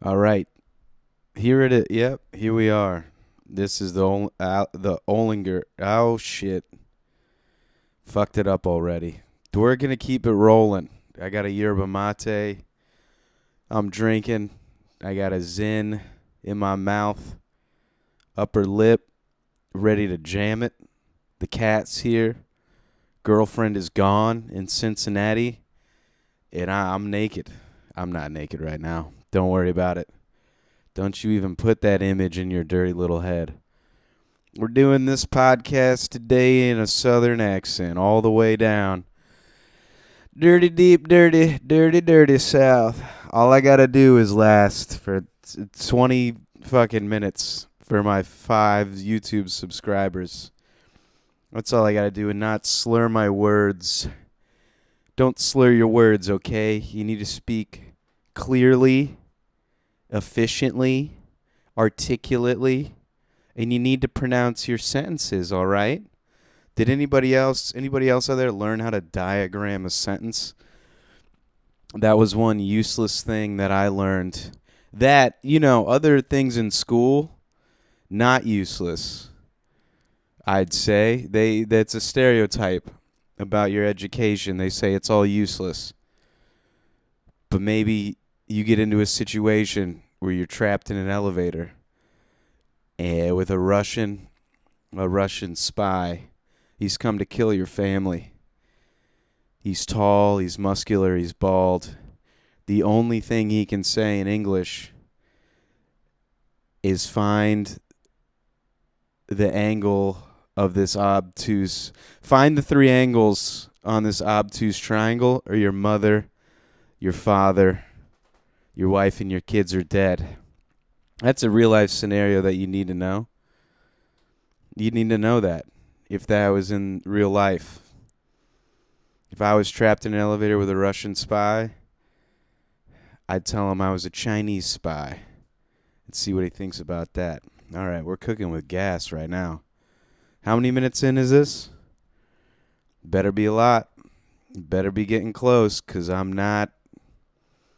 All right, here it is. Yep, here we are. This is the Olinger. Oh shit, fucked it up already. We're gonna keep it rolling. I got a yerba mate. I'm drinking. I got a zin in my mouth, upper lip, ready to jam it. The cat's here. Girlfriend is gone in Cincinnati, and I'm naked. I'm not naked right now. Don't worry about it. Don't you even put that image in your dirty little head. We're doing this podcast today in a southern accent, all the way down. Dirty, deep, dirty, dirty, dirty south. All I gotta do is last for 20 fucking minutes for my 5 YouTube subscribers. That's all I gotta do and not slur my words. Don't slur your words, okay? You need to speak clearly, efficiently, articulately, and you need to pronounce your sentences, all right? Did anybody else out there learn how to diagram a sentence? That was one useless thing that I learned. That, other things in school, not useless. I'd say that's a stereotype about your education. They say it's all useless. But maybe you get into a situation where you're trapped in an elevator with a Russian spy. He's come to kill your family. He's tall, he's muscular, he's bald. The only thing he can say in English is find the angle of this obtuse. Find the 3 angles on this obtuse triangle, or your mother, your father, your wife, and your kids are dead. That's a real life scenario that you need to know. You need to know that if that was in real life. If I was trapped in an elevator with a Russian spy, I'd tell him I was a Chinese spy and see what he thinks about that. All right, we're cooking with gas right now. How many minutes in is this? Better be a lot. Better be getting close, because I'm not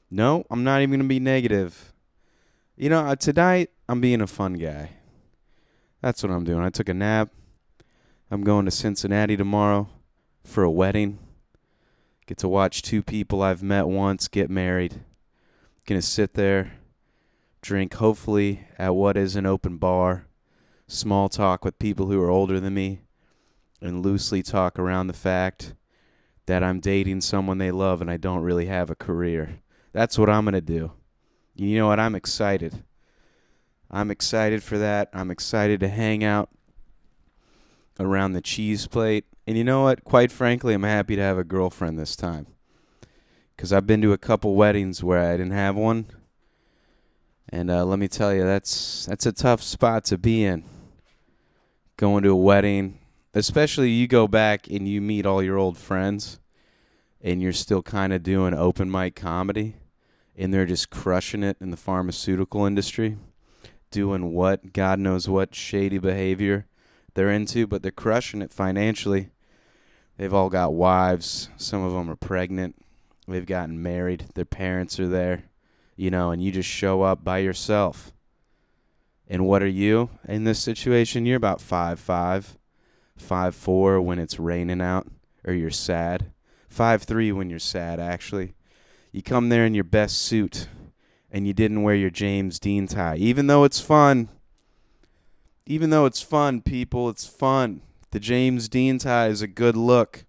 even going to be negative. Tonight, I'm being a fun guy. That's what I'm doing. I took a nap. I'm going to Cincinnati tomorrow for a wedding. Get to watch 2 people I've met once get married. Gonna sit there, drink hopefully at what is an open bar, small talk with people who are older than me, and loosely talk around the fact that I'm dating someone they love and I don't really have a career. That's what I'm gonna do. You know what? I'm excited. I'm excited for that. I'm excited to hang out around the cheese plate. And you know what? Quite frankly, I'm happy to have a girlfriend this time. Because I've been to a couple weddings where I didn't have one. And let me tell you, that's a tough spot to be in. Going to a wedding, especially you go back and you meet all your old friends, and you're still kind of doing open mic comedy, and they're just crushing it in the pharmaceutical industry, doing what, God knows what shady behavior they're into, but they're crushing it financially. They've all got wives. Some of them are pregnant. They've gotten married. Their parents are there, and you just show up by yourself. And what are you in this situation? You're about 5'5", 5'4" when it's raining out or you're sad. 5'3" when you're sad, actually. You come there in your best suit and you didn't wear your James Dean tie. Even though it's fun, people, it's fun. The James Dean tie is a good look.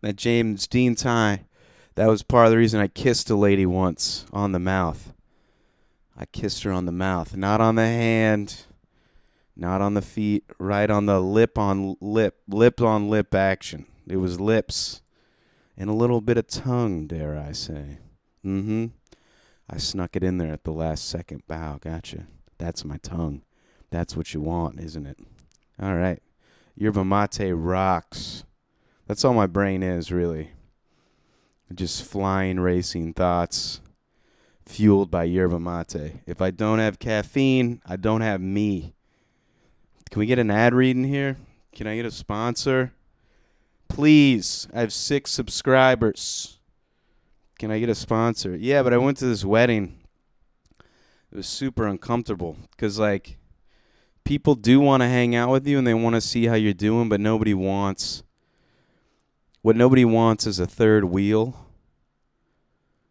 That James Dean tie, that was part of the reason I kissed a lady once on the mouth. I kissed her on the mouth, not on the hand, not on the feet, right on the lip on lip action. It was lips and a little bit of tongue, dare I say. I snuck it in there at the last second. Wow, gotcha. That's my tongue. That's what you want, isn't it? All right. Yerba mate rocks. That's all my brain is, really. Just flying, racing thoughts fueled by yerba mate. If I don't have caffeine, I don't have me. Can we get an ad read in here? Can I get a sponsor? Please. I have 6 subscribers. Can I get a sponsor? Yeah, but I went to this wedding It was super uncomfortable because, like, people do want to hang out with you and they want to see how you're doing, but what nobody wants is a third wheel.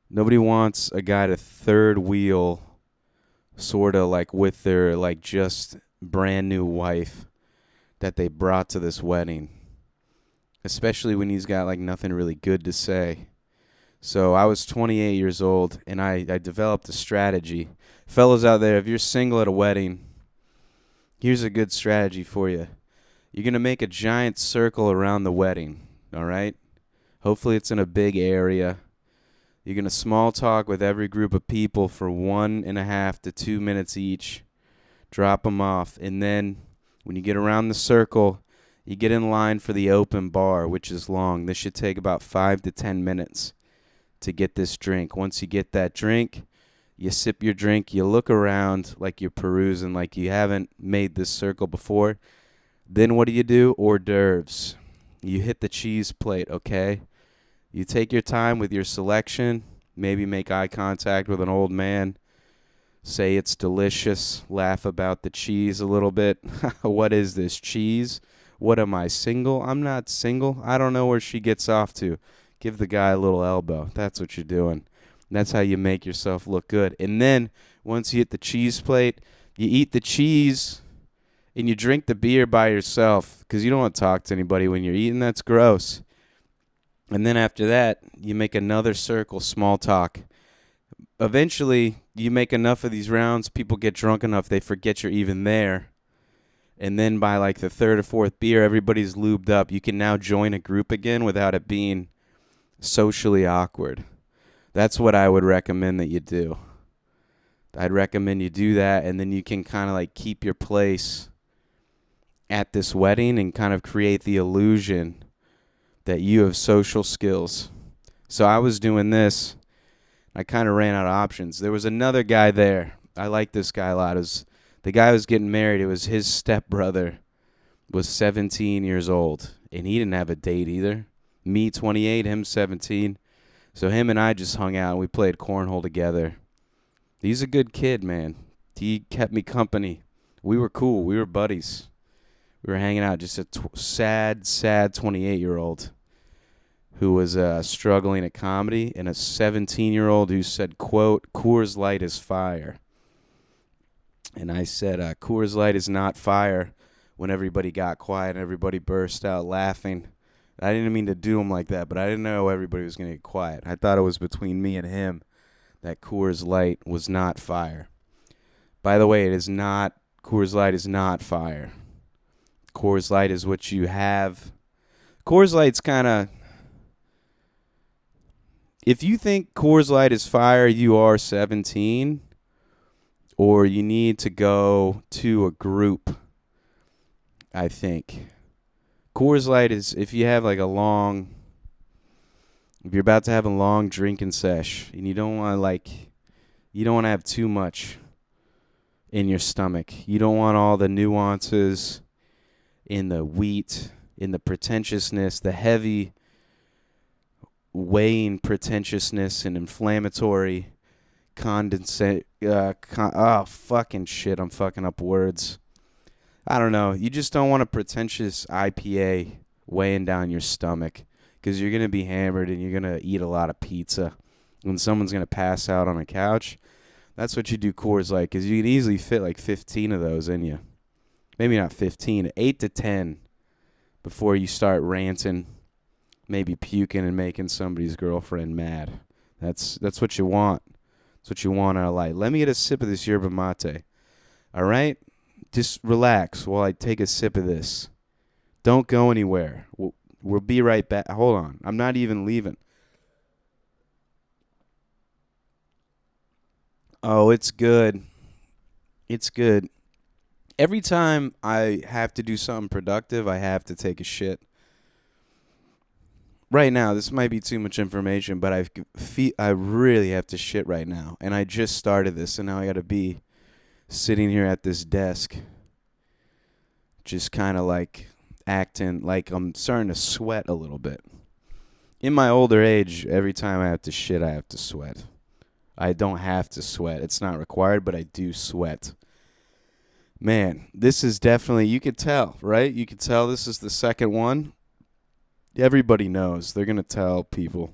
Nobody wants a guy to third wheel sort of like with their like just brand new wife that they brought to this wedding, especially when he's got like nothing really good to say. So I was 28 years old, and I developed a strategy. Fellas out there, if you're single at a wedding, here's a good strategy for you. You're going to make a giant circle around the wedding, all right? Hopefully it's in a big area. You're going to small talk with every group of people for 1.5 to 2 minutes each. Drop them off. And then when you get around the circle, you get in line for the open bar, which is long. This should take about 5 to 10 minutes to get this drink. Once you get that drink, you sip your drink, you look around like you're perusing, like you haven't made this circle before. Then what do? Hors d'oeuvres. You hit the cheese plate, okay? You take your time with your selection, maybe make eye contact with an old man, say it's delicious, laugh about the cheese a little bit. What is this, cheese? What am I, single? I'm not single. I don't know where she gets off to. Give the guy a little elbow. That's what you're doing. That's how you make yourself look good. And then once you hit the cheese plate, you eat the cheese and you drink the beer by yourself because you don't want to talk to anybody when you're eating. That's gross. And then after that, you make another circle, small talk. Eventually, you make enough of these rounds, people get drunk enough, they forget you're even there. And then by like the third or fourth beer, everybody's lubed up. You can now join a group again without it being socially awkward. That's what I would recommend that you do. I'd recommend you do that, and then you can kind of like keep your place at this wedding and kind of create the illusion that you have social skills. So I was doing this. I kind of ran out of options. There was another guy there. I like this guy a lot. The guy who was getting married. It was his stepbrother was 17 years old, and he didn't have a date either. Me, 28, him, 17. So him and I just hung out, and we played cornhole together. He's a good kid, man. He kept me company. We were cool. We were buddies. We were hanging out. Just a sad 28-year-old who was struggling at comedy, and a 17-year-old who said, quote, Coors Light is fire. And I said, Coors Light is not fire, when everybody got quiet and everybody burst out laughing. I didn't mean to do him like that, but I didn't know everybody was going to get quiet. I thought it was between me and him that Coors Light was not fire. By the way, Coors Light is not fire. Coors Light is what you have. Coors Light's kind of, if you think Coors Light is fire, you are 17, or you need to go to a group, I think. Coors Light is if you have like if you're about to have a long drinking sesh and you don't want to have too much in your stomach. You don't want all the nuances in the wheat, in the pretentiousness, the heavy weighing pretentiousness and inflammatory condensate. Fucking shit, I'm fucking up words. I don't know. You just don't want a pretentious IPA weighing down your stomach because you're going to be hammered and you're going to eat a lot of pizza. When someone's going to pass out on a couch, that's what you do Coors Light, because you can easily fit like 15 of those in you. Maybe not 15, 8 to 10 before you start ranting, maybe puking and making somebody's girlfriend mad. That's what you want. That's what you want out of life. Let me get a sip of this yerba mate. All right? Just relax while I take a sip of this. Don't go anywhere. We'll be right back. Hold on. I'm not even leaving. Oh, it's good. It's good. Every time I have to do something productive, I have to take a shit. Right now, this might be too much information, but I really have to shit right now. And I just started this, and now I got to be sitting here at this desk, just kind of like acting like I'm starting to sweat a little bit. In my older age, every time I have to shit, I have to sweat. I don't have to sweat. It's not required, but I do sweat. Man, this is definitely, you could tell, right? You could tell this is the second one. Everybody knows. They're going to tell people.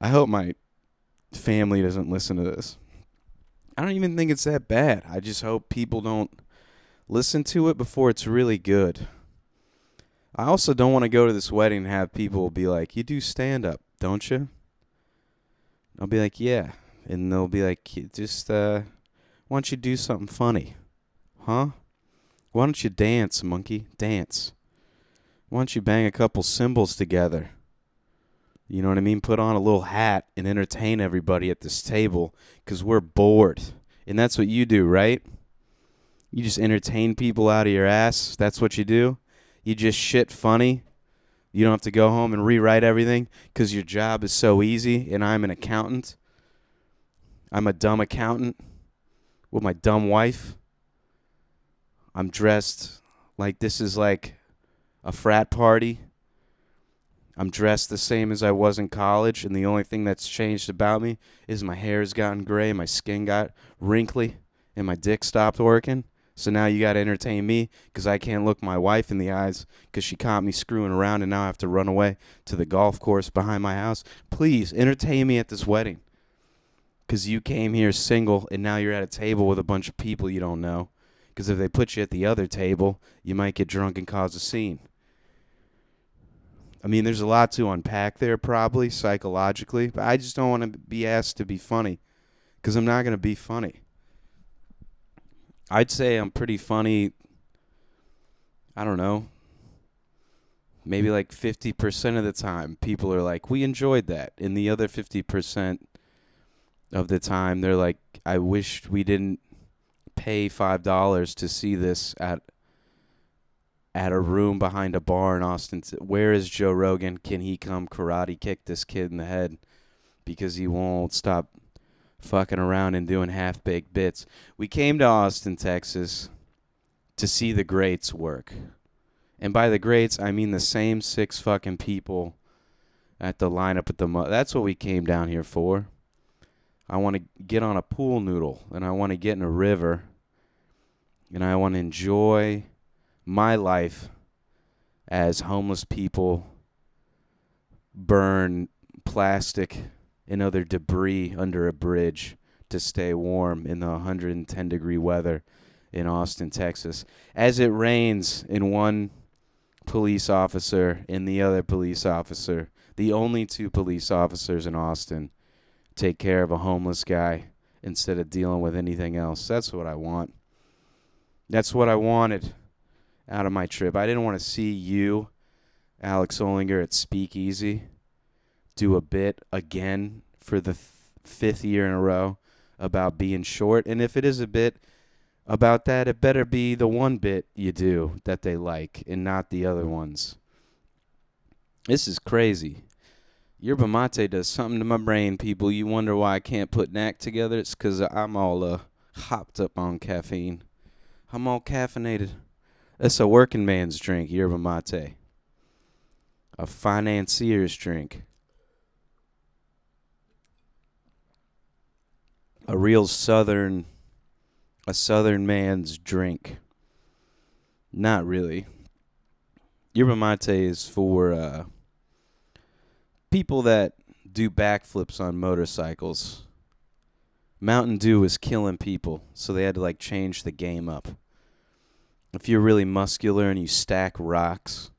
I hope my family doesn't listen to this. I don't even think it's that bad. I just hope people don't listen to it before it's really good. I also don't want to go to this wedding and have people be like, you do stand-up, don't you? I'll be like, yeah. And they'll be like, just, why don't you do something funny? Huh? Why don't you dance, monkey? Dance. Why don't you bang a couple cymbals together? You know what I mean? Put on a little hat and entertain everybody at this table because we're bored. And that's what you do, right? You just entertain people out of your ass. That's what you do. You just shit funny. You don't have to go home and rewrite everything because your job is so easy and I'm an accountant. I'm a dumb accountant with my dumb wife. I'm dressed like this is like a frat party. I'm dressed the same as I was in college, and the only thing that's changed about me is my hair's gotten gray, my skin got wrinkly, and my dick stopped working. So now you got to entertain me because I can't look my wife in the eyes because she caught me screwing around, and now I have to run away to the golf course behind my house. Please, entertain me at this wedding because you came here single, and now you're at a table with a bunch of people you don't know. Because if they put you at the other table, you might get drunk and cause a scene. I mean, there's a lot to unpack there probably psychologically, but I just don't want to be asked to be funny because I'm not going to be funny. I'd say I'm pretty funny, I don't know, maybe like 50% of the time. People are like, we enjoyed that. And the other 50% of the time, they're like, I wish we didn't pay $5 to see this at a room behind a bar in Austin. Where is Joe Rogan? Can he come karate kick this kid in the head because he won't stop fucking around and doing half-baked bits? We came to Austin, Texas to see the greats work. And by the greats, I mean the same 6 fucking people at the lineup at the that's what we came down here for. I want to get on a pool noodle, and I want to get in a river, and I want to enjoy my life as homeless people burn plastic and other debris under a bridge to stay warm in the 110-degree weather in Austin, Texas. As it rains in one police officer and the other police officer, the only 2 police officers in Austin, take care of a homeless guy instead of dealing with anything else. That's what I want. That's what I wanted out of my trip. I didn't want to see you, Alex Olinger, at Speakeasy, do a bit again for the 5th year in a row about being short. And if it is a bit about that, it better be the one bit you do that they like and not the other ones. This is crazy. Yerba mate does something to my brain, people. You wonder why I can't put an act together? It's because I'm all hopped up on caffeine. I'm all caffeinated. That's a working man's drink, yerba mate. A financier's drink. A real southern man's drink. Not really. Yerba mate is for people that do backflips on motorcycles. Mountain Dew was killing people, so they had to change the game up. If you're really muscular and you stack rocks,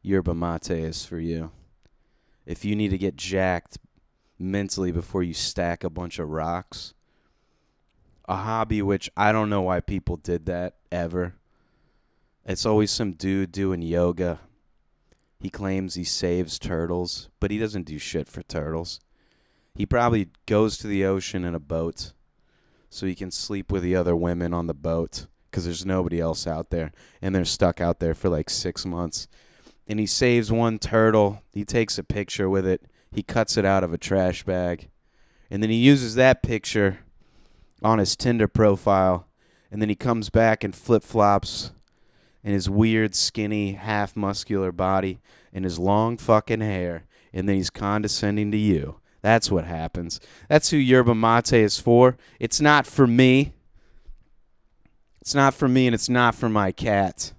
yerba mate is for you. If you need to get jacked mentally before you stack a bunch of rocks, a hobby which I don't know why people did that ever. It's always some dude doing yoga. He claims he saves turtles, but he doesn't do shit for turtles. He probably goes to the ocean in a boat so he can sleep with the other women on the boat because there's nobody else out there, and they're stuck out there for 6 months. And he saves one turtle. He takes a picture with it. He cuts it out of a trash bag. And then he uses that picture on his Tinder profile. And then he comes back and flip-flops in his weird, skinny, half-muscular body and his long fucking hair. And then he's condescending to you. That's what happens. That's who yerba mate is for. It's not for me. It's not for me, and it's not for my cat.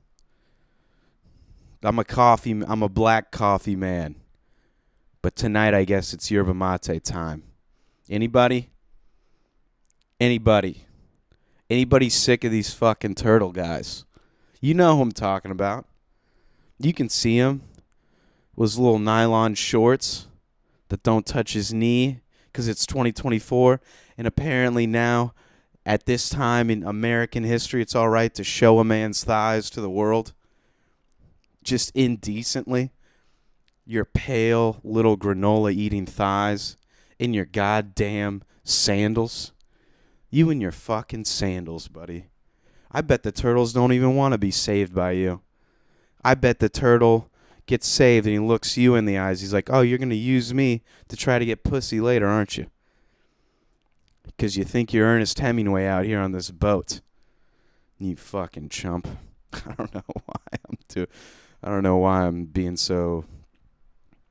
I'm a black coffee man. But tonight, I guess it's yerba mate time. Anybody? Anybody? Anybody sick of these fucking turtle guys? You know who I'm talking about. You can see him with his little nylon shorts that don't touch his knee because it's 2024. And apparently now, at this time in American history, it's all right to show a man's thighs to the world. Just indecently. Your pale little granola eating thighs in your goddamn sandals. You and your fucking sandals, buddy. I bet the turtles don't even want to be saved by you. I bet the turtle gets saved and he looks you in the eyes. He's like, oh, you're going to use me to try to get pussy later, aren't you? Because you think you're Ernest Hemingway out here on this boat. You fucking chump. I don't know why I'm being so...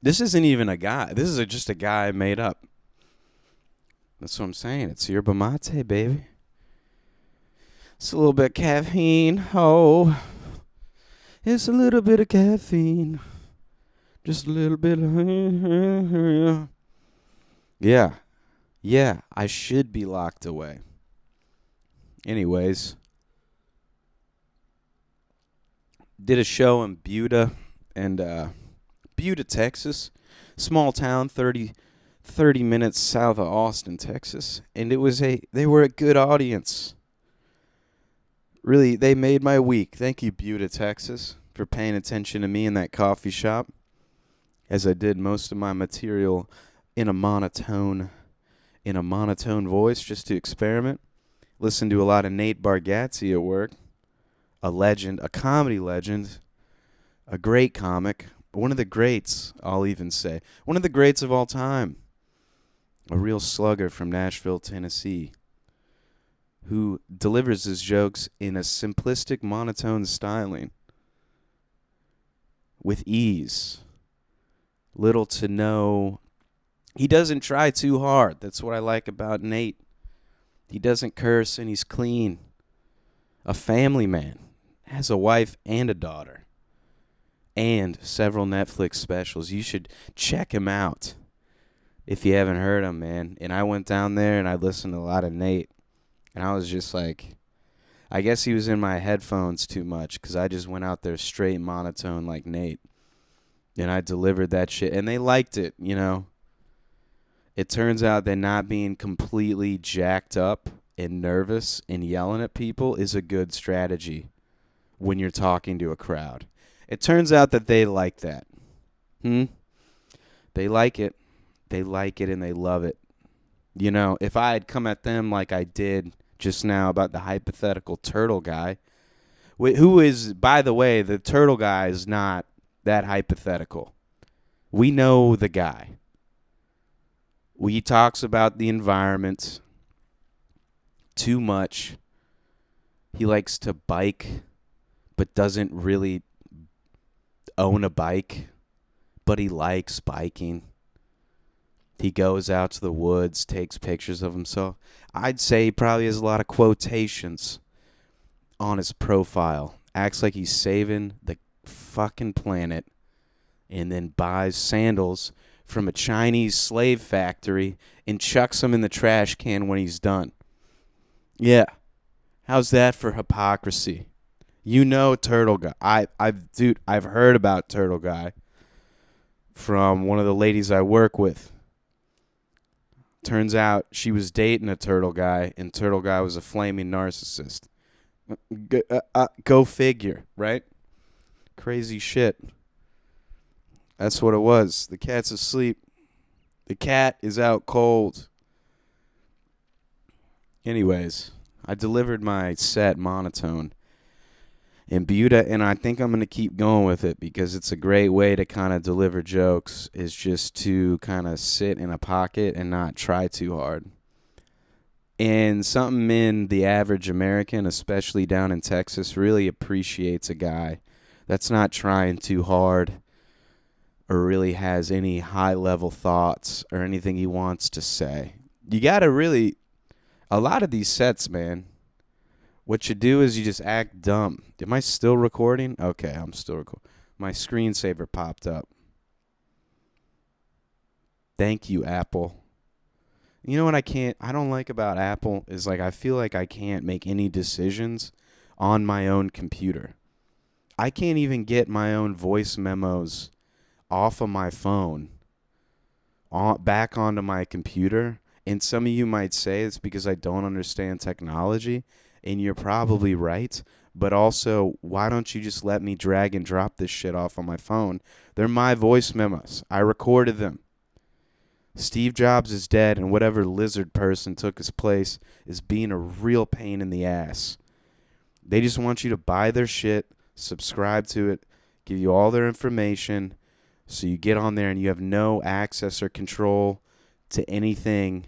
This isn't even a guy. This is just a guy I made up. That's what I'm saying. It's yerba mate, baby. It's a little bit of caffeine. Oh, it's a little bit of caffeine. Just a little bit of... Yeah, I should be locked away. Anyways. Did a show in Buda, Texas. Small town, 30 minutes south of Austin, Texas. And they were a good audience. Really, they made my week. Thank you, Buda, Texas, for paying attention to me in that coffee shop, as I did most of my material in a monotone voice, just to experiment. Listened to a lot of Nate Bargatze at work, a legend, a comedy legend, a great comic, one of the greats, I'll even say, one of the greats of all time, a real slugger from Nashville, Tennessee, who delivers his jokes in a simplistic, monotone styling with ease. Little to no. He doesn't try too hard. That's what I like about Nate. He doesn't curse and he's clean. A family man. Has a wife and a daughter. And several Netflix specials. You should check him out if you haven't heard him, man. And I went down there and I listened to a lot of Nate. And I was just like, I guess he was in my headphones too much because I just went out there straight monotone like Nate. And I delivered that shit. And they liked it, you know. It turns out that not being completely jacked up and nervous and yelling at people is a good strategy when you're talking to a crowd. It turns out that they like that. They like it. They like it and they love it. You know, if I had come at them like I did just now about the hypothetical turtle guy, who is, by the way, the turtle guy is not that hypothetical. We know the guy. He talks about the environment too much. He likes to bike, but doesn't really own a bike, but he likes biking. He goes out to the woods, takes pictures of himself. I'd say he probably has a lot of quotations on his profile. Acts like he's saving the fucking planet and then buys sandals from a Chinese slave factory and chucks them in the trash can when he's done. Yeah. How's that for hypocrisy? You know Turtle Guy. I've heard about Turtle Guy from one of the ladies I work with. Turns out she was dating a Turtle Guy, and Turtle Guy was a flaming narcissist. Go figure, right? Crazy shit. That's what it was. The cat's asleep. The cat is out cold. Anyways, I delivered my set monotone in Buda, and I think I'm going to keep going with it because it's a great way to kind of deliver jokes, is just to kind of sit in a pocket and not try too hard. And something in the average American, especially down in Texas, really appreciates a guy that's not trying too hard or really has any high-level thoughts or anything he wants to say. You got to really, a lot of these sets, man, what you do is you just act dumb. Am I still recording? Okay, I'm still recording. My screensaver popped up. Thank you, Apple. You know what I don't like about Apple is like I feel like I can't make any decisions on my own computer. I can't even get my own voice memos off of my phone back onto my computer. And some of you might say it's because I don't understand technology, and you're probably right. But also, why don't you just let me drag and drop this shit off on my phone? They're my voice memos. I recorded them. Steve Jobs is dead, and whatever lizard person took his place is being a real pain in the ass. They just want you to buy their shit, subscribe to it, give you all their information, so you get on there and you have no access or control to anything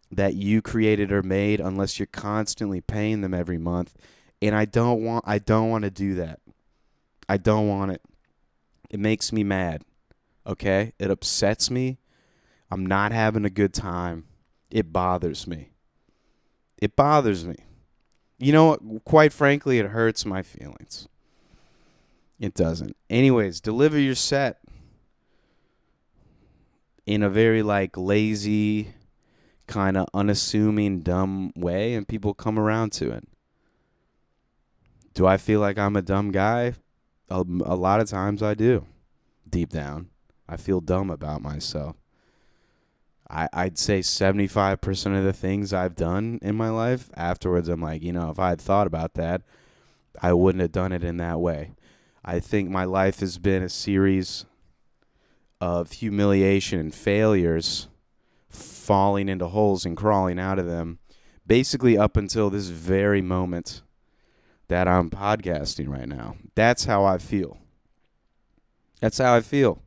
that you created or made unless you're constantly paying them every month. And I don't want to do that. I don't want it. It makes me mad. Okay? It upsets me. I'm not having a good time. It bothers me. It bothers me. You know what? Quite frankly, it hurts my feelings. It doesn't. Anyways, deliver your set in a very lazy, kind of unassuming, dumb way, and people come around to it. Do I feel like I'm a dumb guy? A lot of times I do. Deep down, I feel dumb about myself. I'd say 75% of the things I've done in my life, afterwards I'm like, if I had thought about that, I wouldn't have done it in that way. I think my life has been a series of humiliation and failures, falling into holes and crawling out of them, basically up until this very moment that I'm podcasting right now. That's how I feel. That's how I feel.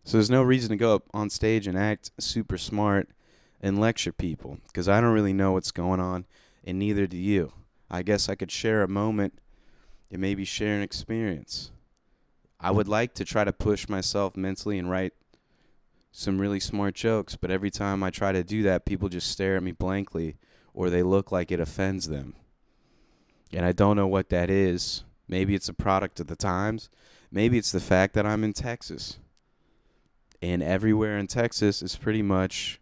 So there's no reason to go up on stage and act super smart and lecture people, because I don't really know what's going on, and neither do you. I guess I could share a moment and maybe share an experience. I would like to try to push myself mentally and write some really smart jokes, but every time I try to do that, people just stare at me blankly, or they look like it offends them. And I don't know what that is. Maybe it's a product of the times. Maybe it's the fact that I'm in Texas. And everywhere in Texas is pretty much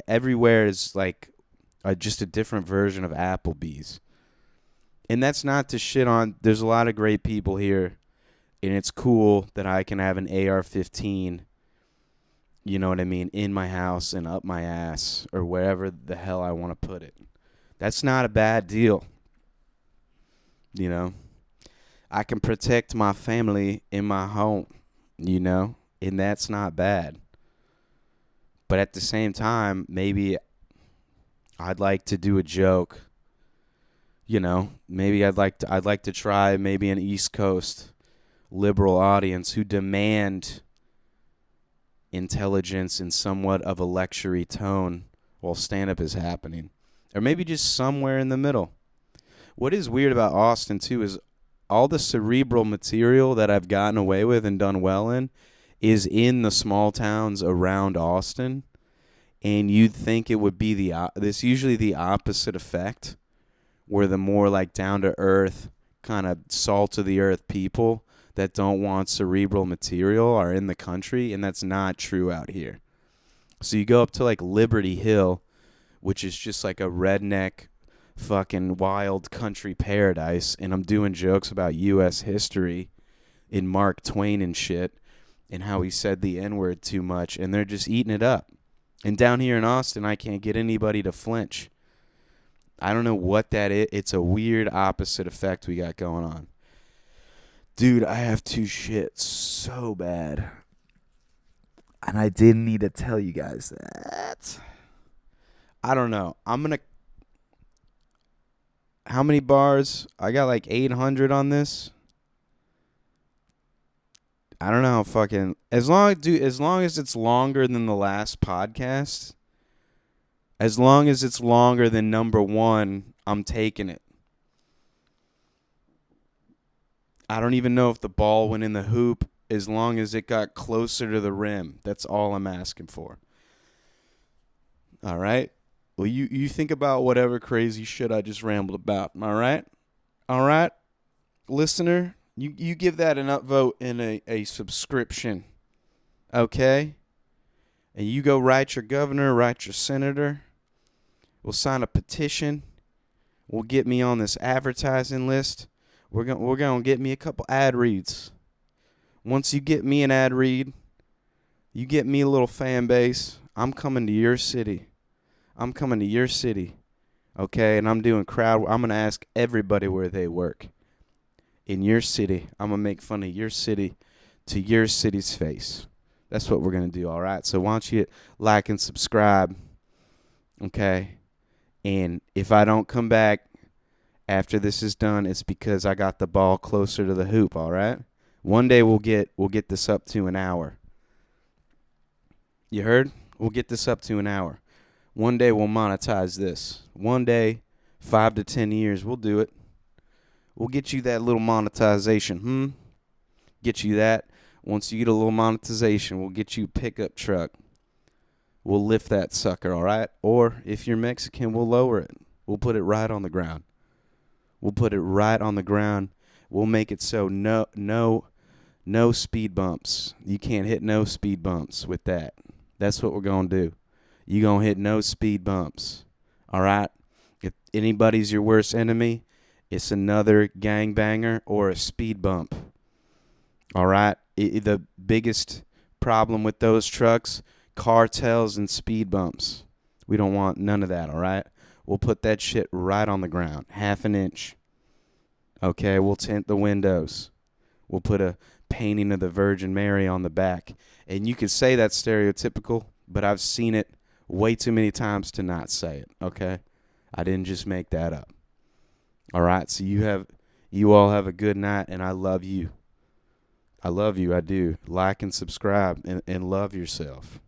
everywhere is like just a different version of Applebee's. And that's not to shit on, there's a lot of great people here, and it's cool that I can have an AR-15, you know what I mean, in my house and up my ass, or wherever the hell I want to put it. That's not a bad deal. I can protect my family in my home, and that's not bad. But at the same time, maybe I'd like to do a joke. Maybe I'd like to try maybe an East Coast liberal audience who demand intelligence in somewhat of a lecture-y tone while stand-up is happening. Or maybe just somewhere in the middle. What is weird about Austin, too, is all the cerebral material that I've gotten away with and done well in is in the small towns around Austin. And you'd think it would be this usually the opposite effect, where the more down-to-earth, kind of salt-of-the-earth people that don't want cerebral material are in the country, and that's not true out here. So you go up to Liberty Hill, which is just a redneck fucking wild country paradise, and I'm doing jokes about U.S. history in Mark Twain and shit, and how he said the N-word too much, and they're just eating it up. And down here in Austin, I can't get anybody to flinch. I don't know what that is. It's a weird opposite effect we got going on. Dude, I have to shit so bad. And I didn't need to tell you guys that. I don't know. How many bars? I got 800 on this. I don't know. As long as it's longer than the last podcast, as long as it's longer than number 1, I'm taking it. I don't even know if the ball went in the hoop. as long as it got closer to the rim. That's all I'm asking for. All right? Well, you think about whatever crazy shit I just rambled about. All right? All right? Listener, you give that an upvote and a subscription. Okay? And you go write your governor, write your senator. We'll sign a petition. We'll get me on this advertising list. We're going to get me a couple ad reads. Once you get me an ad read, you get me a little fan base, I'm coming to your city. I'm coming to your city. Okay? And I'm doing crowd. I'm going to ask everybody where they work. In your city. I'm going to make fun of your city to your city's face. That's what we're going to do, all right? So why don't you like and subscribe, okay? And if I don't come back after this is done, it's because I got the ball closer to the hoop, all right? One day we'll get this up to an hour. You heard? We'll get this up to an hour. One day we'll monetize this. One day, 5 to 10 years, we'll do it. We'll get you that little monetization, Get you that. Once you get a little monetization, we'll get you a pickup truck. We'll lift that sucker, all right? Or if you're Mexican, we'll lower it. We'll put it right on the ground. We'll put it right on the ground. We'll make it so no speed bumps. You can't hit no speed bumps with that. That's what we're going to do. You're going to hit no speed bumps, all right? If anybody's your worst enemy, it's another gangbanger or a speed bump, all right? The biggest problem with those trucks, cartels and speed bumps. We don't want none of that, all right? We'll put that shit right on the ground, 1/2 inch. Okay, we'll tint the windows. We'll put a painting of the Virgin Mary on the back. And you could say that's stereotypical, but I've seen it way too many times to not say it, okay? I didn't just make that up. All right, so you all have a good night, and I love you. I love you, I do. Like and subscribe and love yourself.